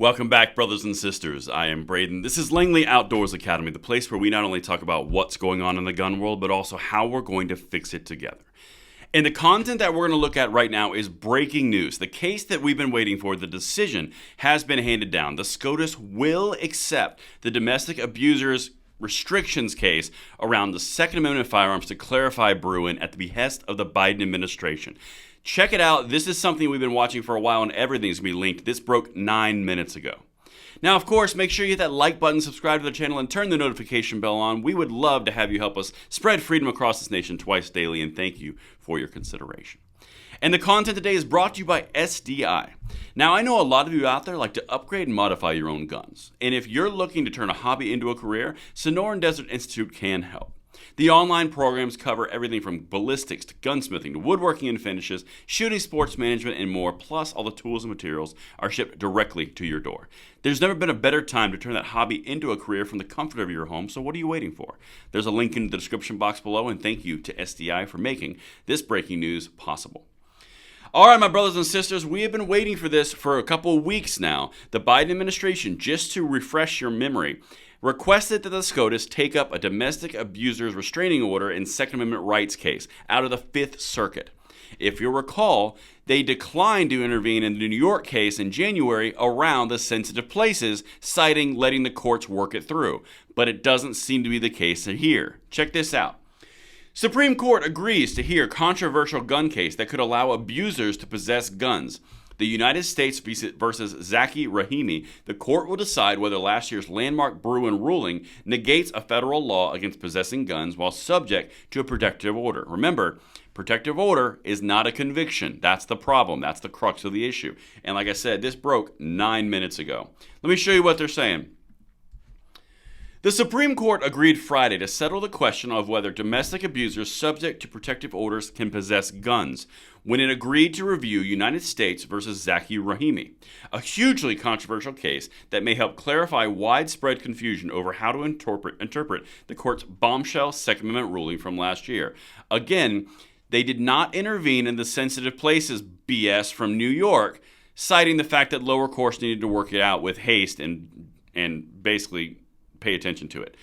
Welcome back, brothers and sisters. I am Braden. This is Langley Outdoors Academy, the place where we not only talk about what's going on in the gun world, but also how we're going to fix it together. And the content that we're going to look at right now is breaking news. The case that we've been waiting for, the decision, has been handed down. The SCOTUS will accept the domestic abusers restrictions case around the Second Amendment of firearms to clarify Bruen at the behest of the Biden administration. Check it out. This is something we've been watching for a while, and everything's going to be linked. This broke 9 minutes ago. Now, of course, make sure you hit that like button, subscribe to the channel, and turn the notification bell on. We would love to have you help us spread freedom across this nation twice daily, and thank you for your consideration. And the content today is brought to you by SDI. Now, I know a lot of you out there like to upgrade and modify your own guns. And if you're looking to turn a hobby into a career, Sonoran Desert Institute can help. The online programs cover everything from ballistics to gunsmithing to woodworking and finishes, shooting, sports management, and more, plus all the tools and materials are shipped directly to your door. There's never been a better time to turn that hobby into a career from the comfort of your home, so what are you waiting for? There's a link in the description box below, and thank you to SDI for making this breaking news possible. All right, my brothers and sisters, we have been waiting for this for a couple of weeks now. The Biden administration, just to refresh your memory, requested that the SCOTUS take up a domestic abusers restraining order in Second Amendment rights case out of the Fifth Circuit. If you'll recall, they declined to intervene in the New York case in January around the sensitive places, citing letting the courts work it through. But it doesn't seem to be the case here. Check this out. Supreme Court agrees to hear controversial gun case that could allow abusers to possess guns. The United States versus Zacky Rahimi, the court will decide whether last year's landmark Bruen ruling negates a federal law against possessing guns while subject to a protective order. Remember, protective order is not a conviction. That's the problem. That's the crux of the issue. And like I said, this broke 9 minutes ago. Let me show you what they're saying. The Supreme Court agreed Friday to settle the question of whether domestic abusers subject to protective orders can possess guns when it agreed to review United States versus Zacky Rahimi, a hugely controversial case that may help clarify widespread confusion over how to interpret the court's bombshell Second Amendment ruling from last year. Again, they did not intervene in the sensitive places BS from New York, citing the fact that lower courts needed to work it out with haste and basically pay attention to it.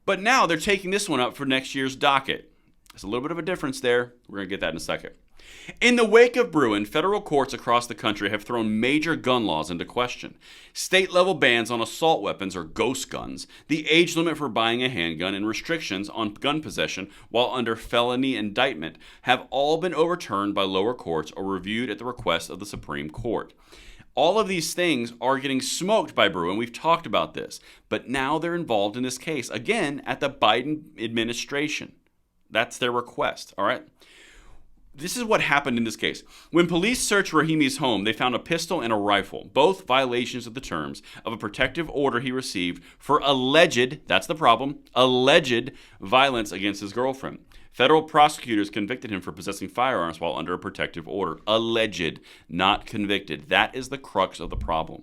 But now they're taking this one up for next year's docket. There's a little bit of a difference there. We're going to get that in a second. In the wake of Bruen, federal courts across the country have thrown major gun laws into question. State-level bans on assault weapons or ghost guns, the age limit for buying a handgun, and restrictions on gun possession while under felony indictment have all been overturned by lower courts or reviewed at the request of the Supreme Court. All of these things are getting smoked by Bruen. We've talked about this. But now they're involved in this case, again, at the Biden administration. That's their request, all right? This is what happened in this case. When police searched Rahimi's home, they found a pistol and a rifle, both violations of the terms of a protective order he received for alleged, that's the problem, alleged violence against his girlfriend. Federal prosecutors convicted him for possessing firearms while under a protective order. Alleged, not convicted. That is the crux of the problem.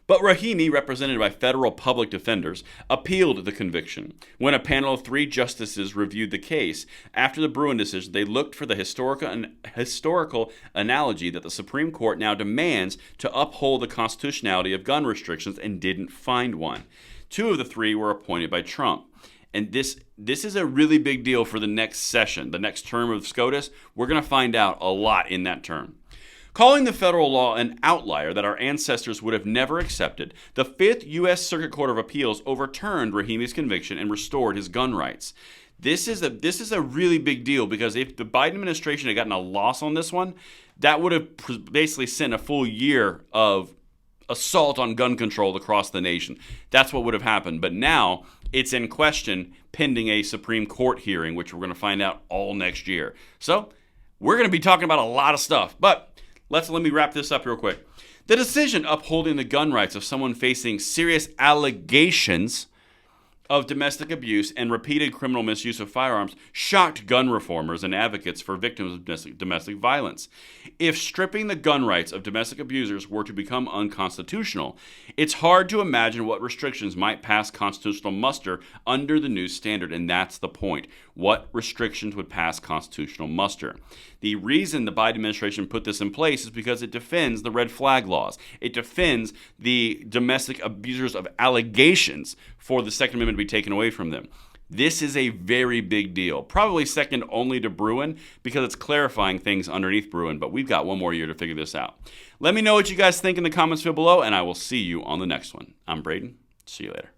But Rahimi, represented by federal public defenders, appealed the conviction. When a panel of 3 justices reviewed the case, after the Bruen decision, they looked for the historical analogy that the Supreme Court now demands to uphold the constitutionality of gun restrictions and didn't find one. 2 of the 3 were appointed by Trump. And this is a really big deal for the next session, the next term of SCOTUS. We're going to find out a lot in that term. Calling the federal law an outlier that our ancestors would have never accepted, the 5th U.S. Circuit Court of Appeals overturned Rahimi's conviction and restored his gun rights. This is a really big deal because if the Biden administration had gotten a loss on this one, that would have basically sent a full year of assault on gun control across the nation. That's what would have happened. But now it's in question pending a Supreme Court hearing, which we're going to find out all next year. So we're going to be talking about a lot of stuff. But let me wrap this up real quick. The decision upholding the gun rights of someone facing serious allegations of domestic abuse and repeated criminal misuse of firearms shocked gun reformers and advocates for victims of domestic violence. If stripping the gun rights of domestic abusers were to become unconstitutional, it's hard to imagine what restrictions might pass constitutional muster under the new standard, and that's the point. What restrictions would pass constitutional muster? The reason the Biden administration put this in place is because it defends the red flag laws. It defends the domestic abusers of allegations for the Second Amendment to be taken away from them. This is a very big deal, probably second only to Bruen because it's clarifying things underneath Bruen, but we've got one more year to figure this out. Let me know what you guys think in the comments field below, and I will see you on the next one. I'm Braden. See you later.